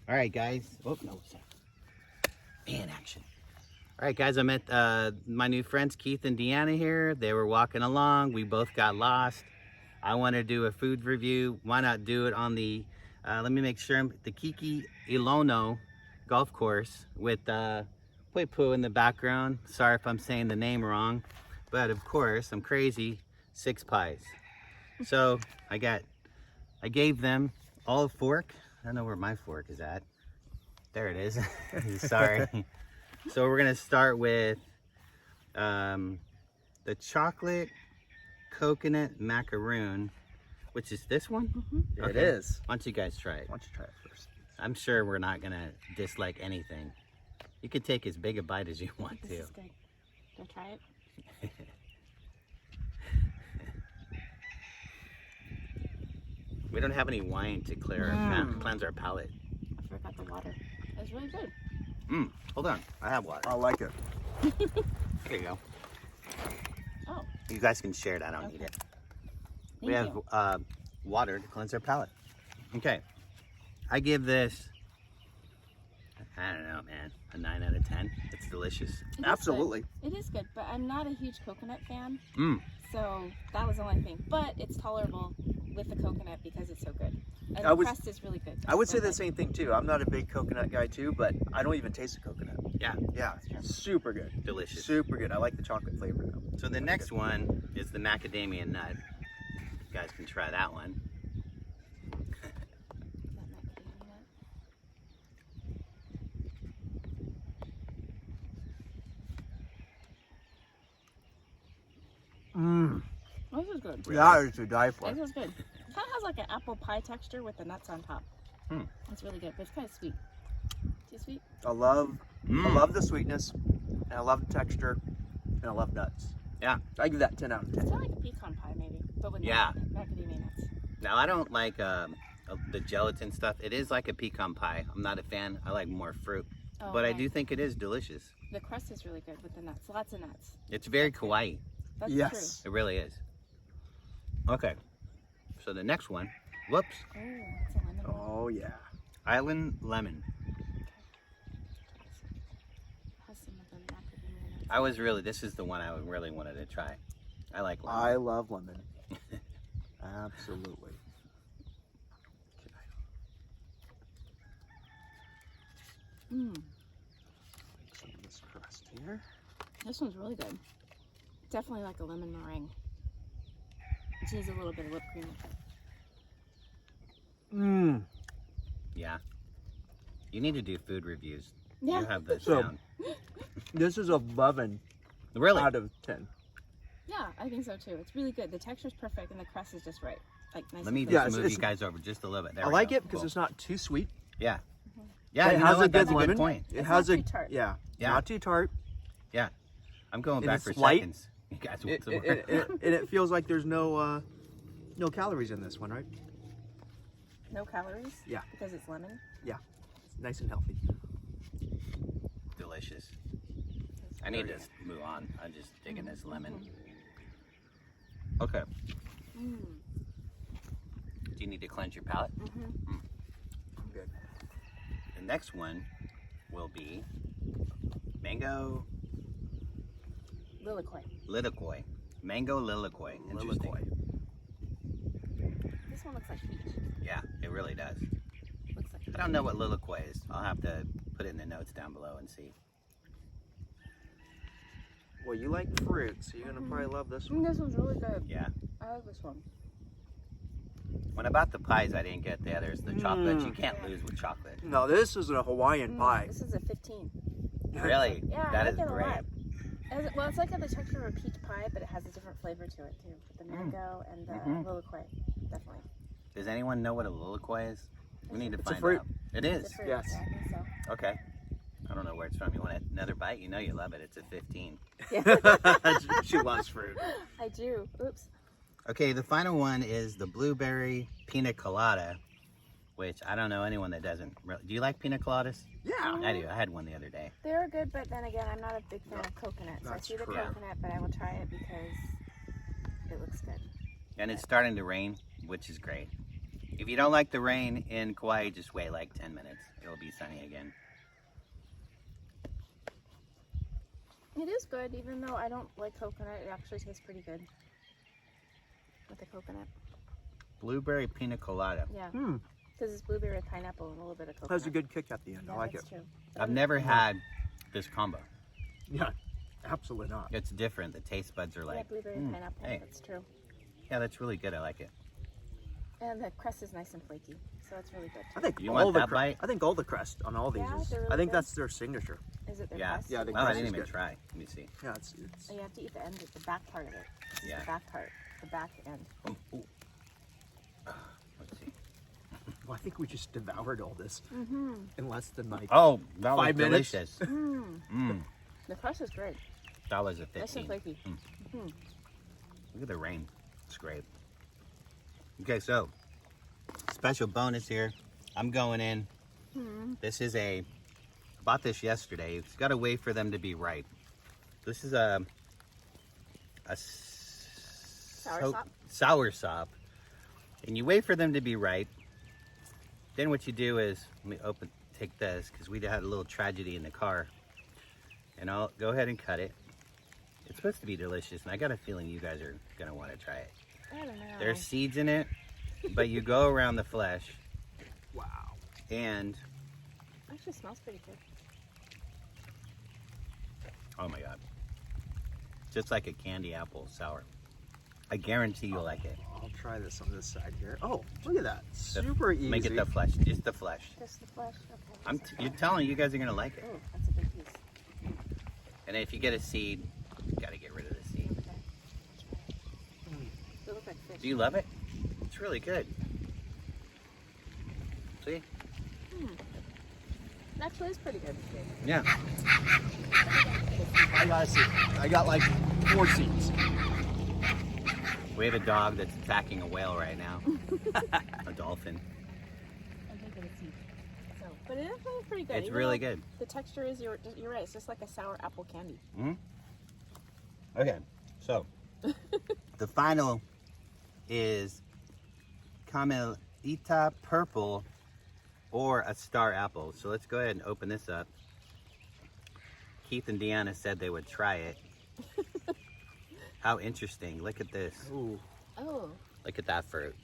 All right, guys. Oh, no, sorry. And action. All right, guys, I met my new friends, Keith and Deanna here. They were walking along. We both got lost. I want to do a food review. Why not do it on the, let me make sure, the Kukuiolono golf course with Puipu in the background. Sorry if I'm saying the name wrong, but of course, I'm crazy. 6 pies. So I gave them all a fork. I don't know where my fork is at. There it is. Sorry. So we're gonna start with the chocolate coconut macaroon, which is this one? Mm-hmm. Okay. It is. Why don't you guys try it? Why don't you try it first? I'm sure we're not gonna dislike anything. You can take as big a bite as you want This to. is good. Go try it. We don't have any wine to cleanse our palate. I forgot the water. It was really good. Hold on, I have water. I like it. Here you go. Oh. You guys can share it. I don't need it. We have water to cleanse our palate. Okay. I give this, I don't know, man, a 9 out of 10. It's delicious. Absolutely. It is good, but I'm not a huge coconut fan. Mm. So that was the only thing. But it's tolerable with the coconut because it's so good. And I the was- crust is really good. I would say the same thing too. I'm not a big coconut guy too, but I don't even taste the coconut. Yeah, Yeah, super good. delicious. Super good. I like the chocolate flavor though. So the next one is the macadamia nut. You guys can try that one. Is that macadamia nut? This is good. Yeah, it's to die for. This is good. It kind of has like an apple pie texture with the nuts on top. It's really good, but it's kind of sweet. Too sweet? I love the sweetness, and I love the texture, and I love nuts. Yeah. I give that 10 out of It's 10. kind of like a pecan pie maybe, but with Yeah. macadamia nuts. Now I don't like the gelatin stuff. It is like a pecan pie. I'm not a fan. I like more fruit. Oh, But I nice. do think it is delicious. The crust is really good with the nuts. Lots of nuts. It's very Kauai. That's Yes. It really is. Okay. So the next one, whoops, true. Oh, that's a lemon one. Oh yeah. Island Lemon. Has some of the macadamia nuts. This is the one I really wanted to try. I like I lemon. love lemon. Absolutely. Mm, Some of this crust here. this one's really good. Definitely like a lemon meringue. It needs a little bit of whipped cream. Mmm. Yeah. You need to do food reviews. Yeah. You have the So- sound. This is 11 Really? out of 10. Yeah, I think so too. It's really good. The texture's perfect and the crust is just right. Like nice. Let me and just Yeah, move it's- you guys over just a little bit. There I we like go. it because Cool. it's not too sweet. Yeah. Mhm. Yeah, It you know has what? a That's good a good lemon. point. It It's has not a too tart. yeah, Yeah. not too tart. I'm going And back it's for light. seconds. You guys want It, some it, more? it, it, it feels like there's no calories in this one, right? No calories. Yeah. Because it's lemon. It's nice and healthy. Delicious. I need to move on. I'm just digging this lemon. Okay. Mm. Do you need to cleanse your palate? Mm-hmm. Good. The next one will be mango lilikoi. Mango lilikoi. Interesting. This one looks like peach. Yeah, it really does. Looks like. I don't know what lilikoi is. I'll have to put it in the notes down below and see. Well, you like fruit, so you're gonna probably love this one. This one's really good. Yeah. I like this one. When about the pies, I didn't get the others. The chocolate, you can't lose with chocolate. No, this is a Hawaiian pie. This is a 15. Really? Yeah, That I is like it a great. lot. Well, it's like the texture of a peach pie, but it has a different flavor to it too. The mango and the lilikoi, definitely. Does anyone know what a lilikoi is? We need to It's a find fruit. out. It is? It's a fruit. Yes. Yeah, I think so. Okay. I don't know where it's from. You want another bite? You know you love it. It's a 15. She loves fruit. I do. Oops. Okay, the final one is the blueberry pina colada, which I don't know anyone that doesn't. Do you like pina coladas? Yeah. I do. I had one the other day. They're good, but then again, I'm not a big fan of coconut. So I That's see the true. coconut, but I will try it because it looks good. And it's starting to rain, which is great. If you don't like the rain in Kauai, just wait like 10 minutes. It'll be sunny again. It is good, even though I don't like coconut. It actually tastes pretty good with the coconut. Blueberry pina colada. Yeah. Because it's blueberry with pineapple and a little bit of coconut. Has a good kick at the end. Yeah, I like it. that's true. I've never had this combo. Yeah, absolutely not. It's different. The taste buds are Yeah, like, blueberry and pineapple. hey. That's true. yeah, that's really good. I like it. And the crust is nice and flaky, so it's really good. I think You all want the that bite? I think all the crust on all these Yeah, is. they're really I think good. that's their signature. Is it their Yeah. crust? Yeah, the Well, I crust didn't is even good. try. Let me see. Yeah, it's Oh, you have to eat the end, the back part of it. This is Yeah. the back part, the back end. Ooh. Let's see. Well, I think we just devoured all this in less than like. Oh, that was 5 minutes. delicious. The crust is great. That was a Nice and 15. flaky. Look at the rain. It's great. Okay, so special bonus here. I'm going in. This is bought this yesterday. It's got to wait for them to be ripe. This is a soursop. And you wait for them to be ripe. Then what you do is, let me take this, because we had a little tragedy in the car. And I'll go ahead and cut it. It's supposed to be delicious, and I got a feeling you guys are going to want to try it. I don't know. There's seeds in it, but you go around the flesh, Wow. and Actually smells pretty good. oh my god, just like a candy apple sour. I guarantee you'll like it. I'll try this on this side here. Oh, look at that. Super easy. Make it the flesh, just the flesh. Just the flesh. Okay. You're telling you guys are gonna like it. Oh, that's a big piece. And if you get a seed, you gotta get rid of the seed. Okay. They look like fish. Do you love it? It's really good. See? Actually, it's pretty good. Yeah. I got a seed. I got like 4 seeds. We have a dog that's attacking a whale right now. A dolphin. I think it's seed. So, but it is really pretty good. It's Even really though good. The texture is, you're right, it's just like a sour apple candy. Okay, so the final is Kaimeito purple or a star apple. So let's go ahead and open this up. Keith and Deanna said they would try it. How interesting. Look at this. Ooh. Oh. Look at that fruit.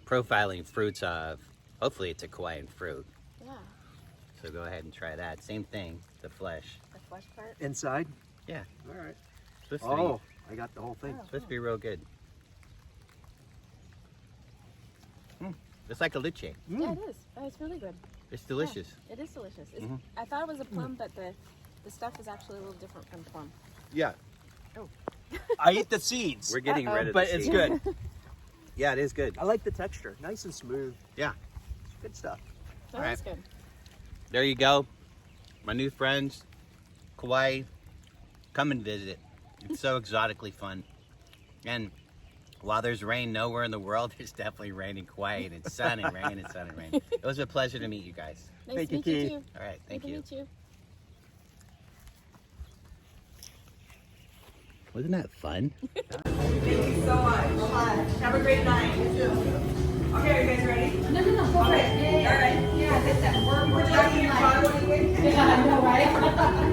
Profiling fruits of, hopefully it's a Kauaian fruit. Yeah. So go ahead and try that. Same thing, the flesh. The flesh part. Inside? Yeah. All right. Supposed to Oh, I got the whole thing. supposed to be real good. Just like a luce. Yeah, it is. Oh, it's really good. It's delicious. Yeah, it is delicious. I thought it was a plum, but the stuff is actually a little different from plum. Yeah. Oh. I eat the seeds. We're getting rid of but the it's seed. good. Yeah, it is good. I like the texture. Nice and smooth. Yeah. It's good stuff. So All that's right. good. There you go. My new friends, Kauai, come and visit. It's so exotically fun. And while there's rain nowhere in the world, there's definitely rain in Kauai, and it's sun and rain and sun and rain. It was a pleasure to meet you guys. Nice Thank to you, meet you Keith. too. All right, thank Good you. to meet you. Wasn't that fun? Thank you so much. Have a great night. You too. Okay, are you guys ready? No, go for it. All right. Yeah, get that worm. We're talking about what do you think? Yeah, I know, right?